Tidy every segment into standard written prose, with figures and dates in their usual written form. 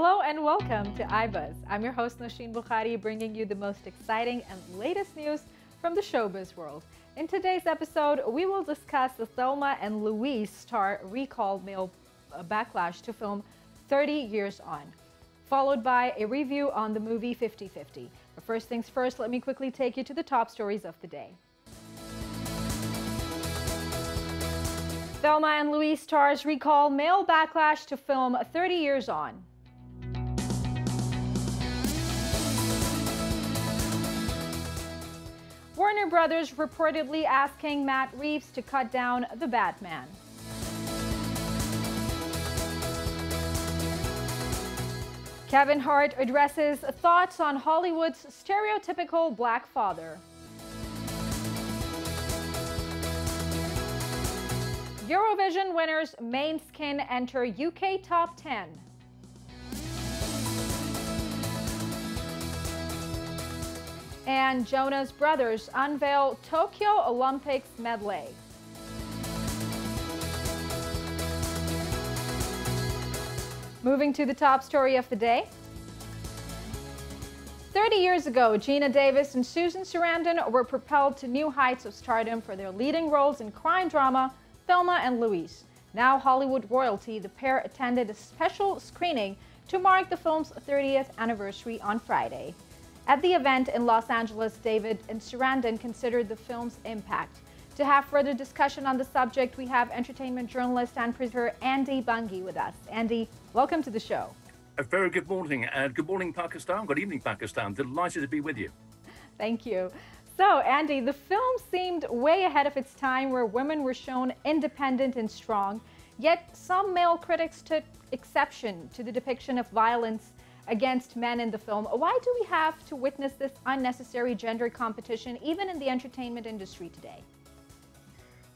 Hello and welcome to iBuzz. I'm your host Nosheen Bukhari, bringing you the most exciting and latest news from the showbiz world. In today's episode, we will discuss the Thelma and Louise star recalled male backlash to film 30 Years On, followed by a review on the movie 50/50. But first things first, let me quickly take you to the top stories of the day. Thelma and Louise stars recall male backlash to film 30 Years On. Warner Brothers reportedly asking Matt Reeves to cut down the Batman. Kevin Hart addresses thoughts on Hollywood's stereotypical black father. Eurovision winners Måneskin enter UK top 10. And Jonas Brothers unveil Tokyo Olympics medley. Moving to the top story of the day. 30 years ago, Gina Davis and Susan Sarandon were propelled to new heights of stardom for their leading roles in crime drama Thelma and Louise. Now Hollywood royalty, the pair attended a special screening to mark the film's 30th anniversary on Friday. At the event in Los Angeles, David and Sarandon considered the film's impact. To have further discussion on the subject, we have entertainment journalist and presenter Andy Bungay with us. Andy, welcome to the show. A very good morning, and good morning, Pakistan. Good evening, Pakistan. Delighted to be with you. Thank you. So, Andy, the film seemed way ahead of its time, where women were shown independent and strong, yet some male critics took exception to the depiction of violence against men in the film. Why do we have to witness this unnecessary gender competition, even in the entertainment industry today?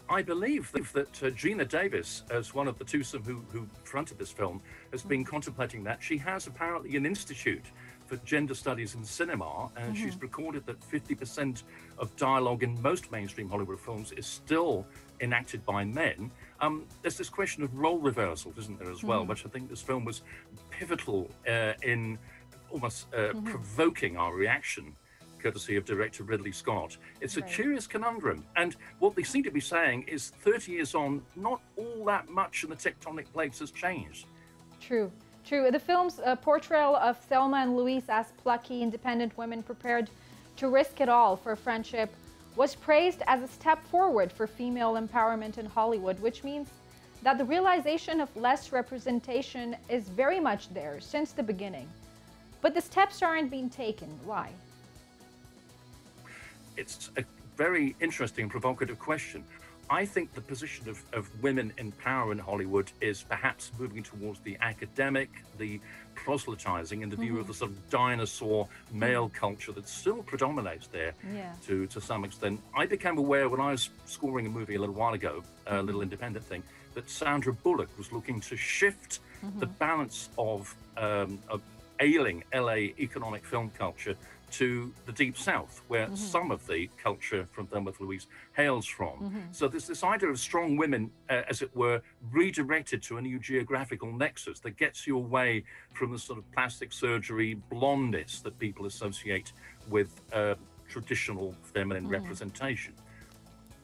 I believe that Gina Davis, as one of the twosome who fronted this film, has been contemplating that. She has apparently an institute for gender studies in cinema, and she's recorded that 50% of dialogue in most mainstream Hollywood films is still enacted by men. There's this question of role reversals, isn't there, as well, which I think this film was pivotal in almost provoking our reaction, courtesy of director Ridley Scott. It's a curious conundrum, and what they seem to be saying is 30 years on, not all that much in the tectonic plates has changed. True. The film's portrayal of Thelma and Louise as plucky, independent women prepared to risk it all for friendship was praised as a step forward for female empowerment in Hollywood, which means that the realization of less representation is very much there since the beginning. But the steps aren't being taken. Why? It's a very interesting, provocative question. I think the position of women in power in Hollywood is perhaps moving towards the academic, the proselytizing, and the view of the sort of dinosaur male culture that still predominates there to some extent. I became aware when I was scoring a movie a little while ago, a little independent thing, that Sandra Bullock was looking to shift the balance of ailing LA economic film culture to the Deep South, where some of the culture from Thelma and Louise hails from. So there's this idea of strong women, as it were, redirected to a new geographical nexus that gets you away from the sort of plastic surgery blondness that people associate with traditional feminine representation.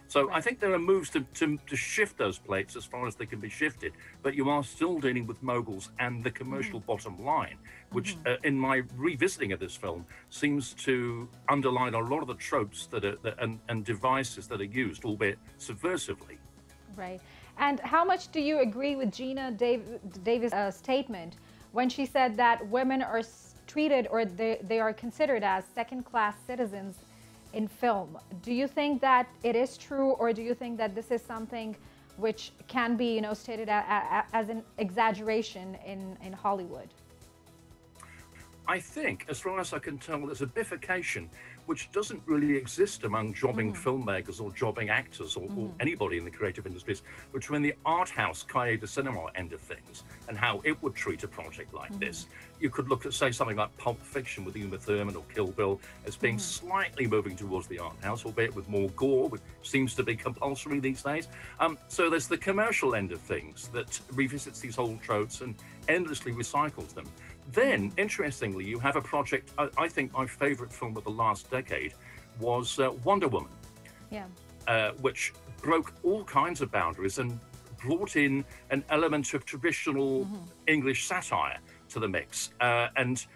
So I think there are moves to shift those plates as far as they can be shifted, but you are still dealing with moguls and the commercial bottom line, which in my revisiting of this film seems to underline a lot of the tropes and devices that are used, albeit subversively. Right. And how much do you agree with Gina Davis' statement when she said that women are treated, or they are considered as second-class citizens in film? Do you think that it is true, or do you think that this is something which can be, stated as an exaggeration in Hollywood? I think, as far as I can tell, there's a bifurcation which doesn't really exist among jobbing filmmakers or jobbing actors or anybody in the creative industries, between the art house cahier de cinema end of things and how it would treat a project like this. You could look at, say, something like Pulp Fiction with Uma Thurman or Kill Bill as being slightly moving towards the art house, albeit with more gore, which seems to be compulsory these days. So there's the commercial end of things that revisits these old tropes and endlessly recycles them. Then, interestingly, you have a project, I think my favorite film of the last decade was Wonder Woman, Yeah. which broke all kinds of boundaries and brought in an element of traditional English satire to the mix, and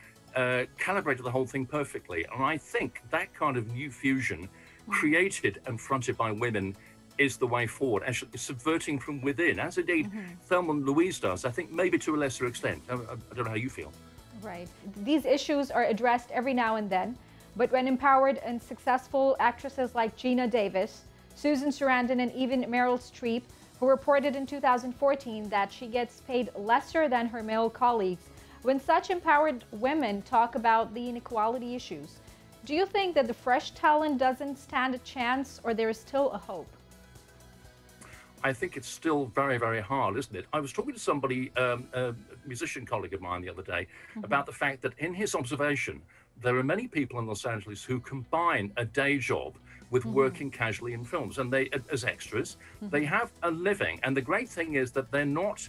calibrated the whole thing perfectly. And I think that kind of new fusion, created and fronted by women, is the way forward, actually subverting from within, as indeed Thelma and Louise does, I think maybe to a lesser extent. I don't know how you feel. Right. These issues are addressed every now and then, but when empowered and successful actresses like Gina Davis, Susan Sarandon, and even Meryl Streep, who reported in 2014 that she gets paid lesser than her male colleagues, when such empowered women talk about the inequality issues, do you think that the fresh talent doesn't stand a chance, or there is still a hope? I think it's still very, very hard, isn't it? I was talking to somebody, a musician colleague of mine the other day, about the fact that in his observation, there are many people in Los Angeles who combine a day job with working casually in films, and they, as extras, they have a living. And the great thing is that they're not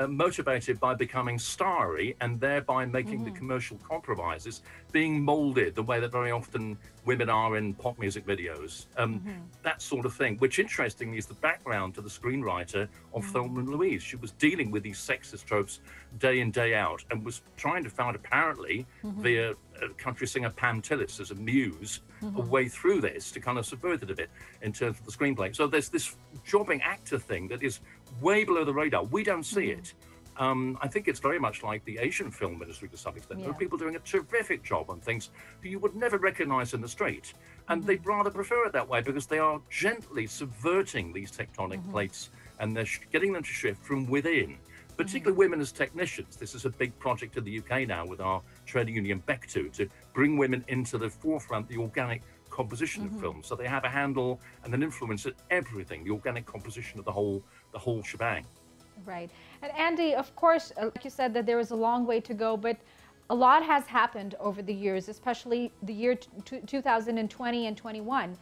motivated by becoming starry and thereby making the commercial compromises, being molded the way that very often women are in pop music videos, that sort of thing, which interestingly is the background to the screenwriter of Thelma and Louise. She was dealing with these sexist tropes day in, day out, and was trying to find, apparently, via country singer Pam Tillis as a muse, a way through this to kind of subvert it a bit in terms of the screenplay. So there's this jobbing actor thing that is way below the radar. We don't see it. I think it's very much like the Asian film industry to some extent. There are people doing a terrific job on things who you would never recognize in the street. And they'd rather prefer it that way because they are gently subverting these tectonic plates, and they're getting them to shift from within. Particularly women as technicians. This is a big project in the UK now with our trade union Bectu to bring women into the forefront, the organic composition of films, so they have a handle and an influence at everything, the organic composition of the whole shebang. Right. And Andy, of course, like you said, that there is a long way to go, but a lot has happened over the years, especially the year 2020 and 21.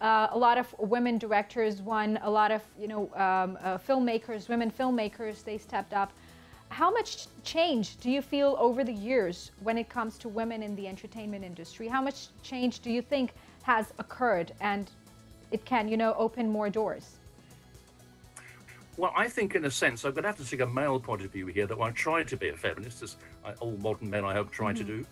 A lot of women directors won, a lot of, filmmakers, women filmmakers, they stepped up. How much change do you feel over the years when it comes to women in the entertainment industry? How much change do you think has occurred, and it can, open more doors? Well, I think in a sense, I'm going to have to take a male point of view here, that I try to be a feminist, as all modern men, I hope, try to do.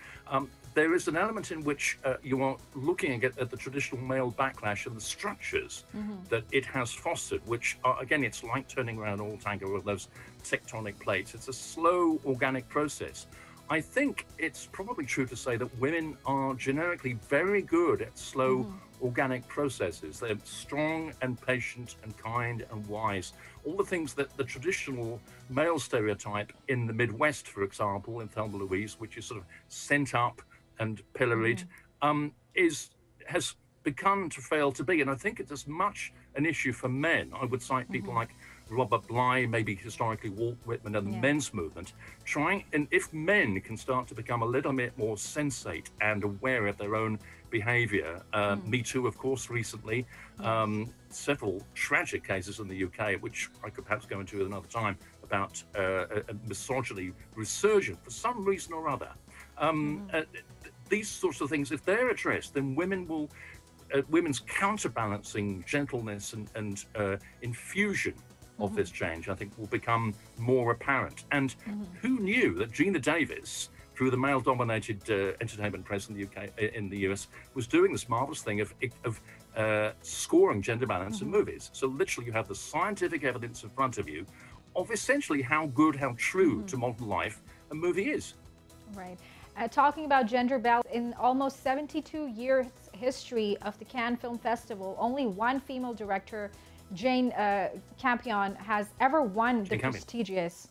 There is an element in which you are looking at the traditional male backlash and the structures that it has fostered, which are, again, it's like turning around all tango of those tectonic plates. It's a slow, organic process. I think it's probably true to say that women are generically very good at slow, organic processes. They're strong and patient and kind and wise. All the things that the traditional male stereotype in the Midwest, for example, in Thelma and Louise, which is sort of sent up and pilloried, has begun to fail to be. And I think it's as much an issue for men. I would cite people like Robert Bly, maybe historically Walt Whitman, and the men's movement, and if men can start to become a little bit more sensate and aware of their own behavior, Me Too, of course, recently, several tragic cases in the UK, which I could perhaps go into at another time, about misogyny resurgent for some reason or other. These sorts of things, if they're addressed, then women's counterbalancing gentleness and infusion of this change, I think, will become more apparent. And who knew that Gina Davis, through the male-dominated entertainment press in the UK, in the US, was doing this marvelous thing of scoring gender balance in movies. So literally, you have the scientific evidence in front of you of essentially how good, how true to modern life a movie is. Right. Talking about gender balance, in almost 72 years history of the Cannes Film Festival, only one female director, Jane Campion, has ever won the prestigious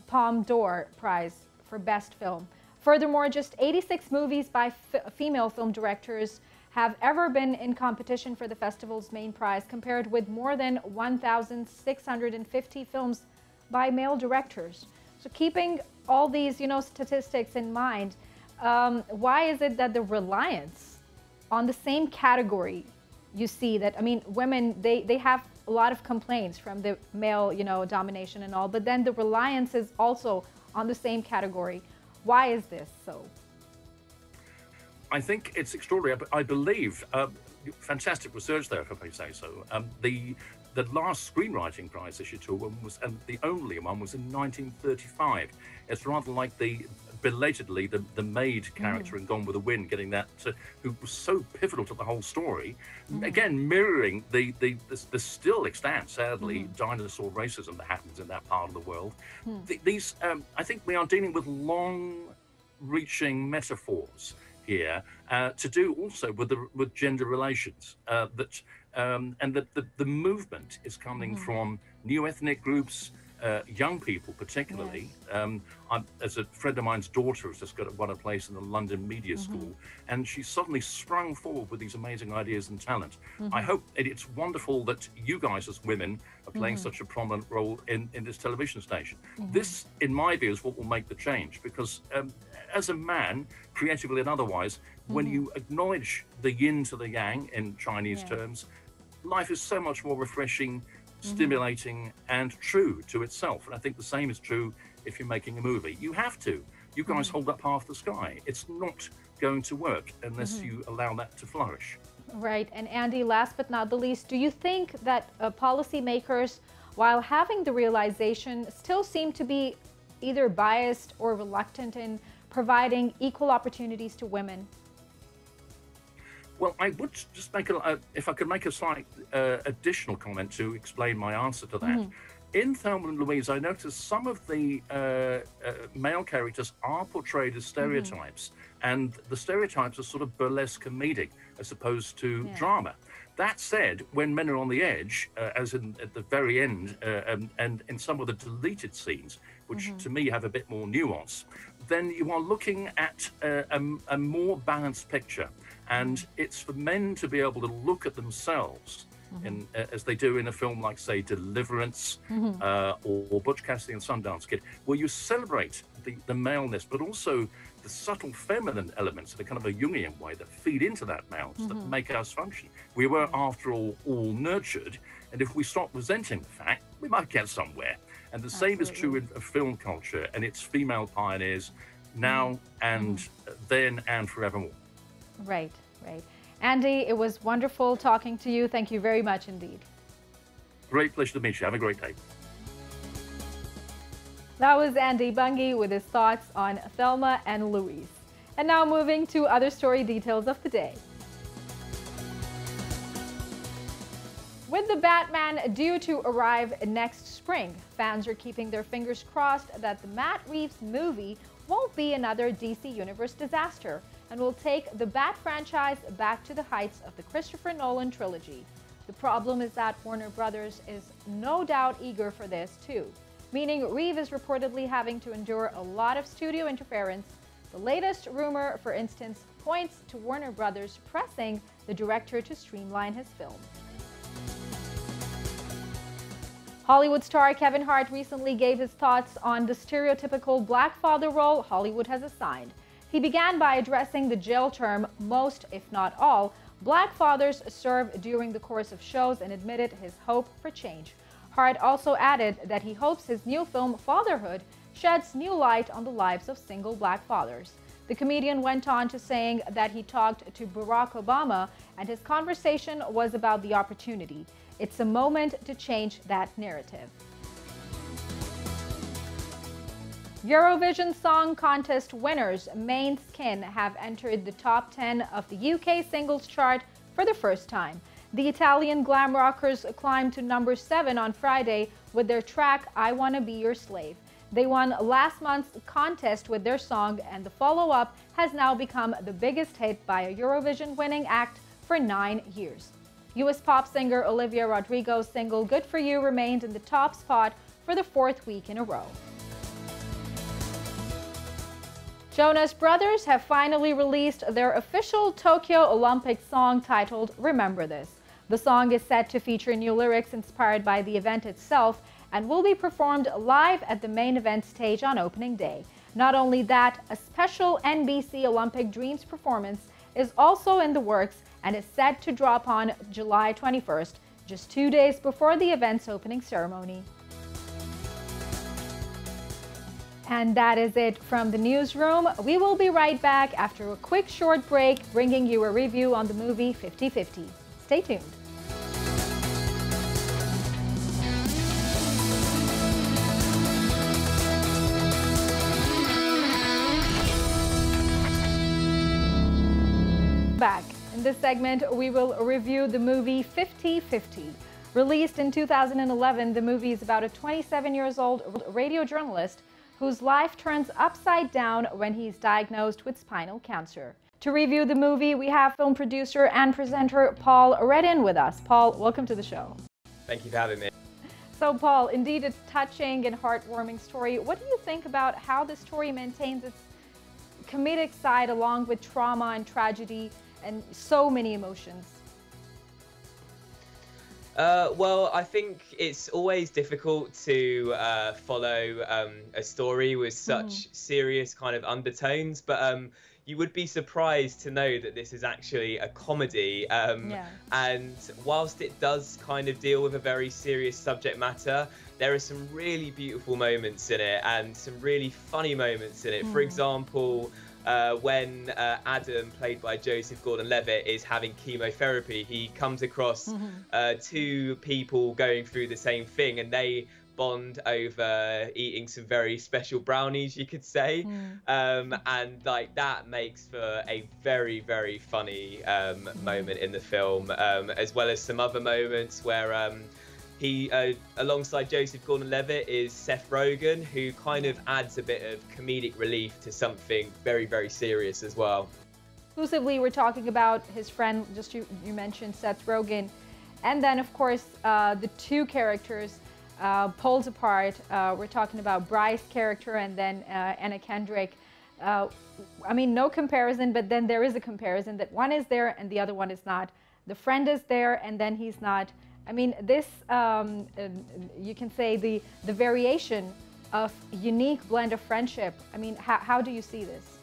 Palme d'Or Prize for Best Film. Furthermore, just 86 movies by female film directors have ever been in competition for the festival's main prize, compared with more than 1,650 films by male directors. So keeping all these, statistics in mind, why is it that the reliance on the same category, you see that, women, they have a lot of complaints from the male, domination and all, but then the reliance is also on the same category. Why is this so? I think it's extraordinary. I believe, fantastic research there, if I may say so. The last screenwriting prize issued to a woman was, and the only one was in 1935. It's rather like belatedly the maid character in Gone with the Wind, getting that, who was so pivotal to the whole story. Again, mirroring the still extant, sadly, dinosaur racism that happens in that part of the world. These, I think we are dealing with long-reaching metaphors here to do also with gender relations, and that the movement is coming from new ethnic groups, young people particularly. As a friend of mine's daughter has just won a place in the London Media School, and she suddenly sprung forward with these amazing ideas and talent. I hope it's wonderful that you guys as women are playing such a prominent role in this television station. This, in my view, is what will make the change, because as a man, creatively and otherwise, when you acknowledge the yin to the yang in Chinese terms, life is so much more refreshing, stimulating, and true to itself. And I think the same is true if you're making a movie. You have to. You guys hold up half the sky. It's not going to work unless you allow that to flourish. Right. And Andy, last but not the least, do you think that policymakers, while having the realization, still seem to be either biased or reluctant in providing equal opportunities to women? Well, I would just make if I could make a slight additional comment to explain my answer to that. In Thelma and Louise, I noticed some of the male characters are portrayed as stereotypes, and the stereotypes are sort of burlesque comedic as opposed to drama. That said, when men are on the edge, as in at the very end, and in some of the deleted scenes, which to me have a bit more nuance, then you are looking at a more balanced picture. And it's for men to be able to look at themselves as they do in a film like, say, Deliverance or Butch Cassidy and Sundance Kid, where you celebrate the maleness, but also the subtle feminine elements in a kind of a Jungian way that feed into that maleness, that make us function. We were, after all nurtured, and if we stop resenting the fact, we might get somewhere. And the same is true of film culture and its female pioneers now and then and forevermore. Right, right. Andy, it was wonderful talking to you. Thank you very much indeed. Great pleasure to meet you. Have a great day. That was Andy Bungay with his thoughts on Thelma and Louise. And now moving to other story details of the day. With the Batman due to arrive next spring, fans are keeping their fingers crossed that the Matt Reeves movie won't be another DC Universe disaster and will take the Bat franchise back to the heights of the Christopher Nolan trilogy. The problem is that Warner Brothers is no doubt eager for this too, meaning Reeves is reportedly having to endure a lot of studio interference. The latest rumor, for instance, points to Warner Brothers pressing the director to streamline his film. Hollywood star Kevin Hart recently gave his thoughts on the stereotypical black father role Hollywood has assigned. He began by addressing the jail term most, if not all, black fathers serve during the course of shows and admitted his hope for change. Hart also added that he hopes his new film, Fatherhood, sheds new light on the lives of single black fathers. The comedian went on to saying that he talked to Barack Obama and his conversation was about the opportunity. It's a moment to change that narrative. Eurovision Song Contest winners Måneskin have entered the top 10 of the UK singles chart for the first time. The Italian glam rockers climbed to number 7 on Friday with their track I Wanna Be Your Slave. They won last month's contest with their song, and the follow-up has now become the biggest hit by a Eurovision-winning act for 9 years. US pop singer Olivia Rodrigo's single Good For You remained in the top spot for the 4th week in a row. Jonas Brothers have finally released their official Tokyo Olympic song titled Remember This. The song is set to feature new lyrics inspired by the event itself and will be performed live at the main event stage on opening day. Not only that, a special NBC Olympic Dreams performance is also in the works and is set to drop on July 21st, just 2 days before the event's opening ceremony. And that is it from the newsroom. We will be right back after a quick short break, bringing you a review on the movie 50/50. Stay tuned. Back. In this segment, we will review the movie 50/50. Released in 2011, the movie is about a 27-year-old radio journalist whose life turns upside down when he's diagnosed with spinal cancer. To review the movie, we have film producer and presenter Paul Reddin with us. Paul, welcome to the show. Thank you for having me. So Paul, indeed a touching and heartwarming story. What do you think about how the story maintains its comedic side along with trauma and tragedy and so many emotions? Well, I think it's always difficult to follow a story with such serious kind of undertones, but you would be surprised to know that this is actually a comedy. And whilst it does kind of deal with a very serious subject matter, there are some really beautiful moments in it and some really funny moments in it. For example, when Adam, played by Joseph Gordon-Levitt, is having chemotherapy, he comes across two people going through the same thing, and they bond over eating some very special brownies, you could say. And like that makes for a very, very funny moment in the film, as well as some other moments where he, alongside Joseph Gordon-Levitt, is Seth Rogen, who kind of adds a bit of comedic relief to something very, very serious as well. Exclusively, we're talking about his friend, just you mentioned Seth Rogen. And then, of course, the two characters poles apart. We're talking about Bryce's character and then Anna Kendrick. I mean, no comparison, but then there is a comparison that one is there and the other one is not. The friend is there and then he's not. I mean, this, you can say the variation of unique blend of friendship. I mean, how do you see this?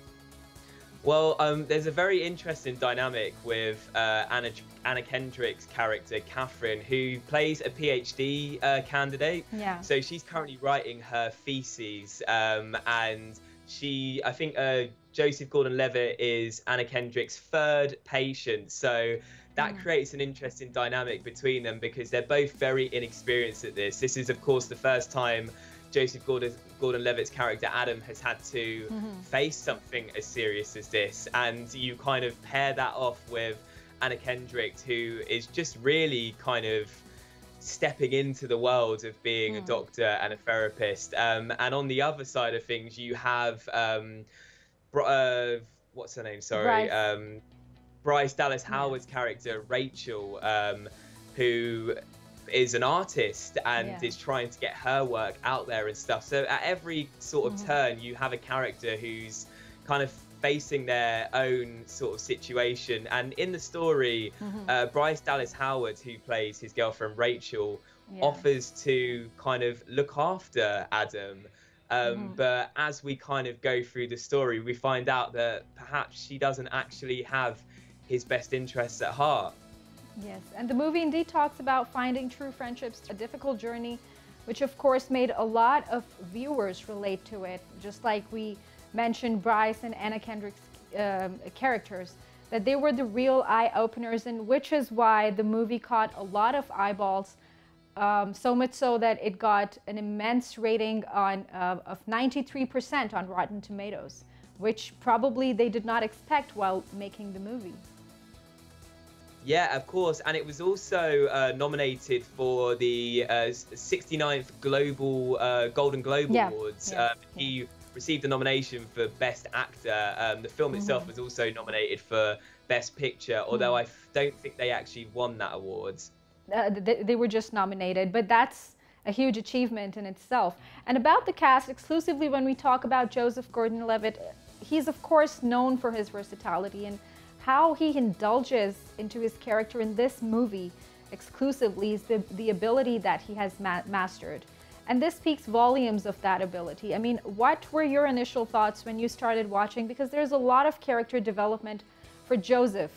Well, there's a very interesting dynamic with Anna Kendrick's character, Catherine, who plays a PhD candidate. Yeah. So she's currently writing her thesis, and I think Joseph Gordon-Levitt is Anna Kendrick's third patient. So that creates an interesting dynamic between them because they're both very inexperienced at this. This is, of course, the first time Joseph Gordon-Levitt's character Adam has had to face something as serious as this, and you kind of pair that off with Anna Kendrick, who is just really kind of stepping into the world of being a doctor and a therapist. And on the other side of things, you have what's her name? Sorry. Bryce Dallas Howard's character, Rachel, who is an artist and is trying to get her work out there and stuff. So at every sort of turn, you have a character who's kind of facing their own sort of situation. And in the story, Bryce Dallas Howard, who plays his girlfriend Rachel, offers to kind of look after Adam. But as we kind of go through the story, we find out that perhaps she doesn't actually have his best interests at heart. Yes, and the movie indeed talks about finding true friendships, a difficult journey, which of course made a lot of viewers relate to it, just like we mentioned Bryce and Anna Kendrick's characters, that they were the real eye-openers, and which is why the movie caught a lot of eyeballs, so much so that it got an immense rating of 93% on Rotten Tomatoes, which probably they did not expect while making the movie. Yeah, of course, and it was also nominated for the 69th Global Golden Globe Awards. He received the nomination for Best Actor. The film itself was also nominated for Best Picture, although I don't think they actually won that award. They were just nominated, but that's a huge achievement in itself. And about the cast, exclusively when we talk about Joseph Gordon-Levitt, he's of course known for his versatility, and how he indulges into his character in this movie exclusively is the ability that he has mastered. And this speaks volumes of that ability. I mean, what were your initial thoughts when you started watching? Because there's a lot of character development for Joseph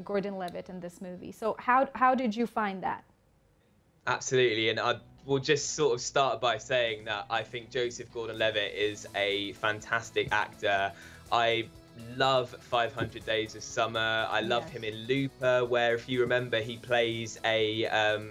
Gordon-Levitt in this movie. So how did you find that? Absolutely, and will just sort of start by saying that I think Joseph Gordon-Levitt is a fantastic actor. I love 500 Days of Summer. I love him in Looper, where, if you remember, he plays a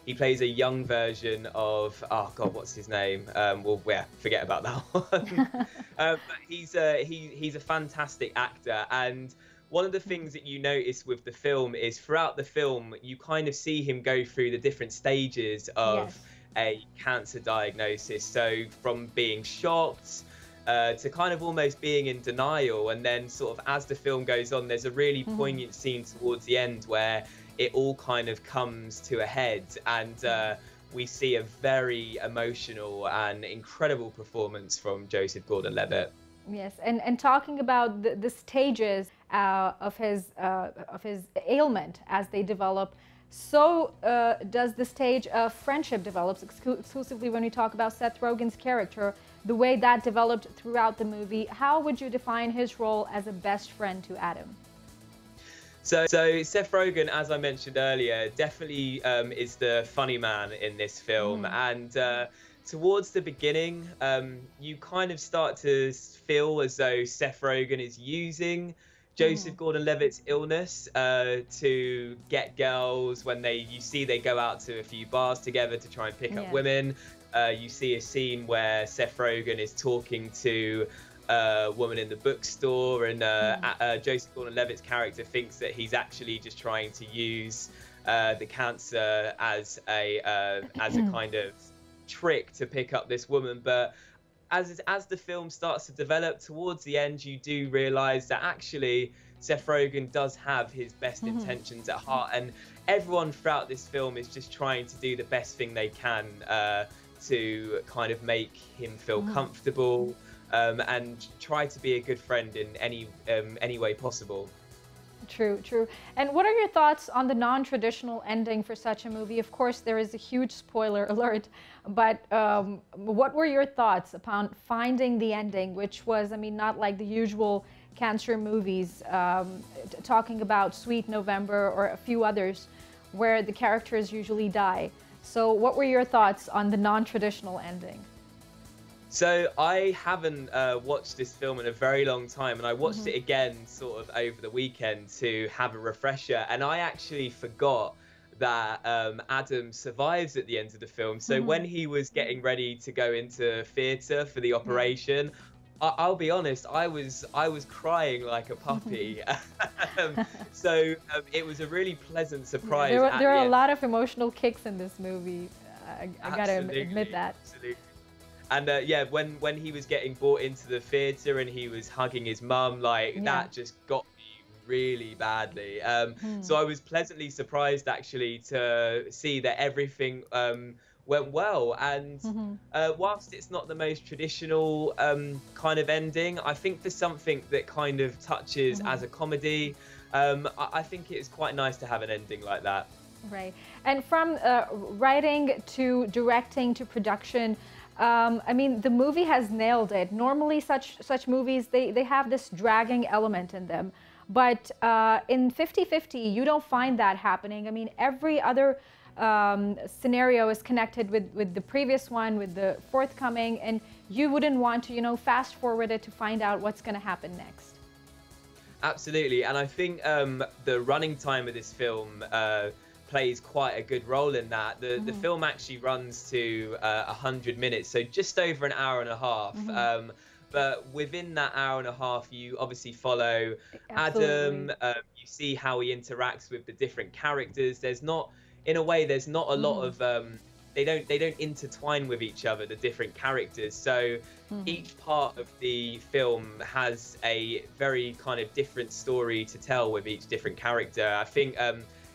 young version of, oh God, what's his name? Well, yeah, forget about that one. But he's a fantastic actor, and one of the things that you notice with the film is throughout the film, you kind of see him go through the different stages of a cancer diagnosis. So from being shocked to kind of almost being in denial. And then sort of as the film goes on, there's a really poignant scene towards the end where it all kind of comes to a head. And we see a very emotional and incredible performance from Joseph Gordon-Levitt. Yes, and talking about the stages of his ailment as they develop, so does the stage of friendship develops exclusively when we talk about Seth Rogen's character, the way that developed throughout the movie. How would you define his role as a best friend to Adam? So Seth Rogen, as I mentioned earlier, definitely is the funny man in this film. And towards the beginning, you kind of start to feel as though Seth Rogen is using Joseph Gordon-Levitt's illness to get girls. When you see they go out to a few bars together to try and pick up women. You see a scene where Seth Rogen is talking to a woman in the bookstore, and Joseph Gordon-Levitt's character thinks that he's actually just trying to use the cancer as a kind of trick to pick up this woman. But as the film starts to develop towards the end, you do realize that actually Seth Rogen does have his best intentions at heart, and everyone throughout this film is just trying to do the best thing they can to kind of make him feel comfortable and try to be a good friend in any way possible. True, true. And what are your thoughts on the non-traditional ending for such a movie? Of course, there is a huge spoiler alert, but what were your thoughts upon finding the ending, which was, I mean, not like the usual cancer movies, talking about Sweet November or a few others where the characters usually die. So what were your thoughts on the non-traditional ending? So I haven't watched this film in a very long time, and I watched it again sort of over the weekend to have a refresher, and I actually forgot that Adam survives at the end of the film. So when he was getting ready to go into theatre for the operation, I'll be honest, I was crying like a puppy. So it was a really pleasant surprise. There are a lot of emotional kicks in this movie. I gotta admit that. Absolutely. And yeah, when he was getting brought into the theatre and he was hugging his mum, like that just got me really badly. So I was pleasantly surprised actually to see that everything went well. And whilst it's not the most traditional kind of ending, I think for something that kind of touches as a comedy, I think it is quite nice to have an ending like that. Right. And from writing to directing to production, I mean, the movie has nailed it. Normally, such movies, they have this dragging element in them. But in 50-50, you don't find that happening. I mean, every other scenario is connected with the previous one, with the forthcoming, and you wouldn't want to, you know, fast forward it to find out what's going to happen next. Absolutely. And I think the running time of this film plays quite a good role in that. The film actually runs to 100 minutes, so just over an hour and a half. But within that hour and a half, you obviously follow Adam. You see how he interacts with the different characters. There's not, in a way, there's not a lot of they don't intertwine with each other, the different characters. So each part of the film has a very kind of different story to tell with each different character. I think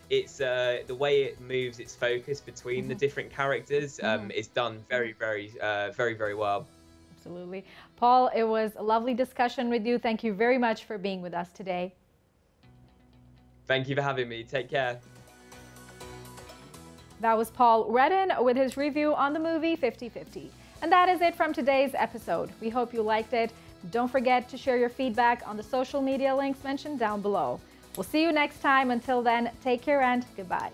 it's the way it moves its focus between the different characters is done very, very well. Absolutely. Paul, it was a lovely discussion with you. Thank you very much for being with us today. Thank you for having me. Take care. That was Paul Reddin with his review on the movie 50-50. And that is it from today's episode. We hope you liked it. Don't forget to share your feedback on the social media links mentioned down below. We'll see you next time. Until then, take care and goodbye.